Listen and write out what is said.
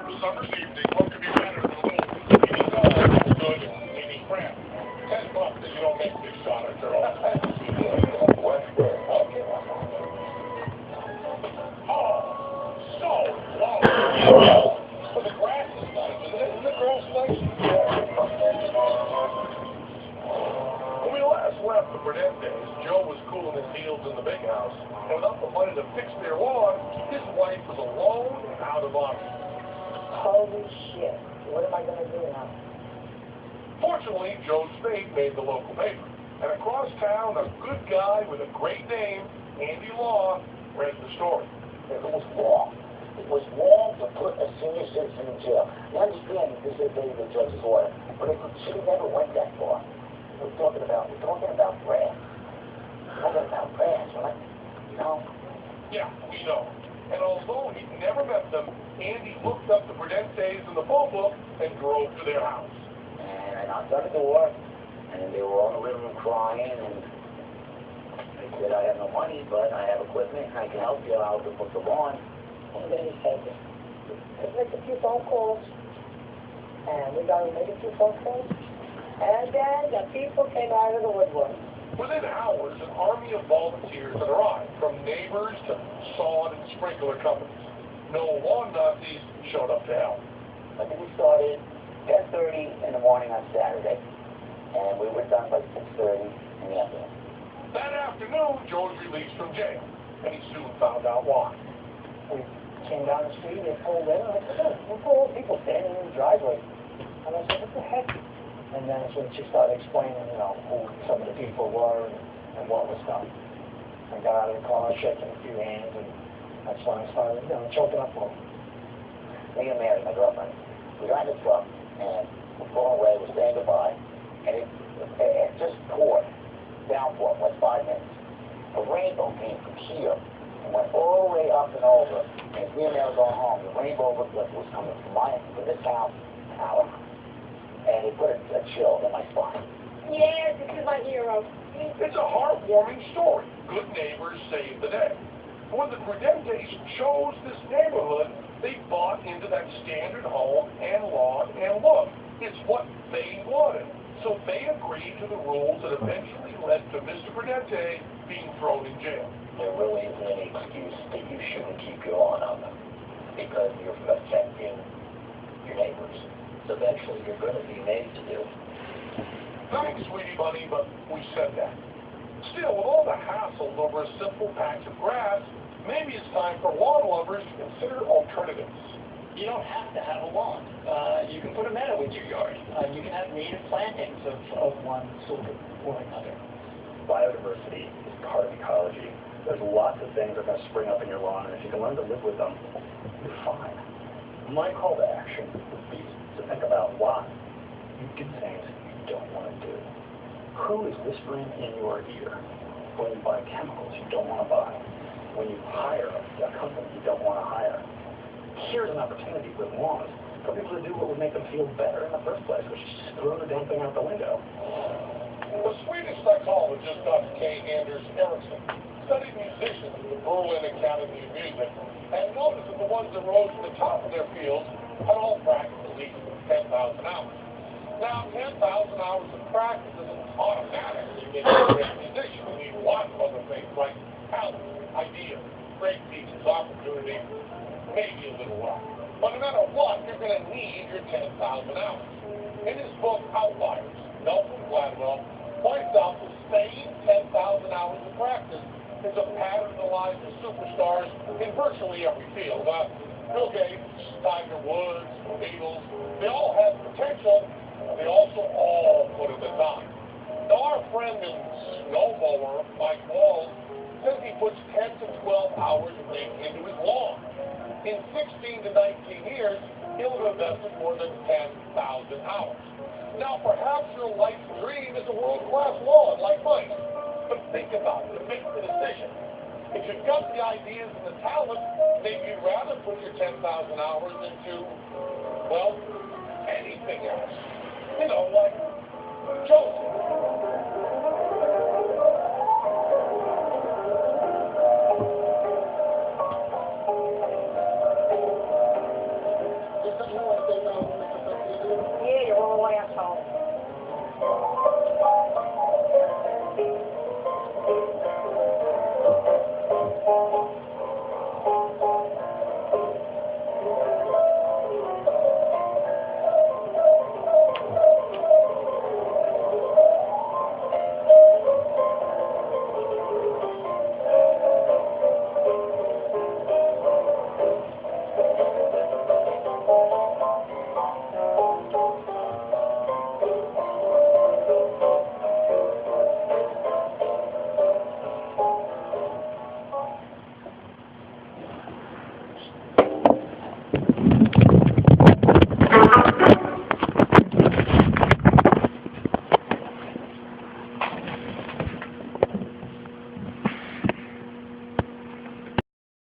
Summer's evening, what could be better than a little eating good, eating crap? $10 if you don't make this shot at girl. Oh, so low. But the grass is nice, isn't it? Isn't the grass nice? When we last left the Burnett days, Joe was cooling his heels in the big house, and without the money to fix their lawn, his wife was alone and out of options. Holy shit. What am I going to do now? Fortunately, Joe's fate made the local paper. And across town, a good guy with a great name, Andy Law, read the story. It was wrong. It was wrong to put a senior citizen in jail. You understand that this is the judge's order, but it should have never went that far. We're talking about brass. We're talking about brass, right? You know? Yeah, we know. And although he'd never met them, Andy looked up the Prudentes in the phone book and drove to their house. And I knocked on the door, and they were all in the living room crying, and they said, I have no money, but I have equipment, and I can help you out to put the lawn. And then he said, let's make a few phone calls. And we got to make a few phone calls. And then the people came out of the woodwork. Within hours, an army of volunteers had arrived, from neighbors to sod and sprinkler companies. No lawn Nazis showed up to help. I think we started 10:30 in the morning on Saturday, and we were done by 6:30 in the afternoon. That afternoon, Joe was released from jail, and he soon found out why. We came down the street, they pulled in, and I said, look at all the people standing in the driveway. And I said, what the heck? And then that's when she started explaining, you know, who some of the people were and what was done. I got out of the car, shaking a few hands, and that's when I started, you know, choking up for them. Me and Mary, my girlfriend, we got in the truck, and we're going away, we're saying goodbye, and it just poured, downpour, like 5 minutes. A rainbow came from here and went all the way up and over, and me and Mary were going home. The rainbow looked like it was coming from this house to our house. And it put a chill in my spine. Yeah, this is my hero. It's a heartwarming story. Good neighbors saved the day. When the Prudentes chose this neighborhood, they bought into that standard home and lawn and look. It's what they wanted. So they agreed to the rules that eventually led to Mr. Prudente being thrown in jail. There really isn't any excuse that you shouldn't keep your lawn on them because you're affecting your neighbors. So eventually you're going to be made to do. Thanks, sweetie bunny, but we said that. Still, with all the hassles over a simple patch of grass, maybe it's time for lawn lovers to consider alternatives. You don't have to have a lawn. You can put a meadow in your yard. You can have native plantings of one sort or another. Biodiversity is part of ecology. There's lots of things that are going to spring up in your lawn, and if you can learn to live with them, you're fine. My call to action would be to think about why you do things you don't want to do. Who is whispering in your ear when you buy chemicals you don't want to buy? When you hire a company you don't want to hire? Here's an opportunity with lawns for people to do what would make them feel better in the first place, which is just throw the damn thing out the window. The Swedish psychologist Dr. K. Anders Ericsson studied musicians at the Berlin Academy of Music and noticed that the ones that rose to the top of their fields had all practiced at least 10,000 hours. Now, 10,000 hours of practice isn't automatically make you a great musician. You need lots of other things like talent, ideas, great teachers, opportunity, maybe a little luck. But no matter what, you're going to need your 10,000 hours. In his book, Outliers, Nelson Gladwell points out the same 10,000 hours of practice is a pattern in the lives of superstars in virtually every field. Bill Gates, Tiger Woods, the Beatles, they all have potential, and they also all put in the time. Now, our friend and snowblower, Mike Walls, says he puts 10 to 12 hours a week into his lawn. In 16 to 19 years, he'll have invested more than 10,000 hours. Now, perhaps your life dream is a world-class lawn like mine. But think about it, make the decision. If you've got the ideas and the talent, maybe you'd rather put your 10,000 hours into, well, anything else. You know, like Joseph.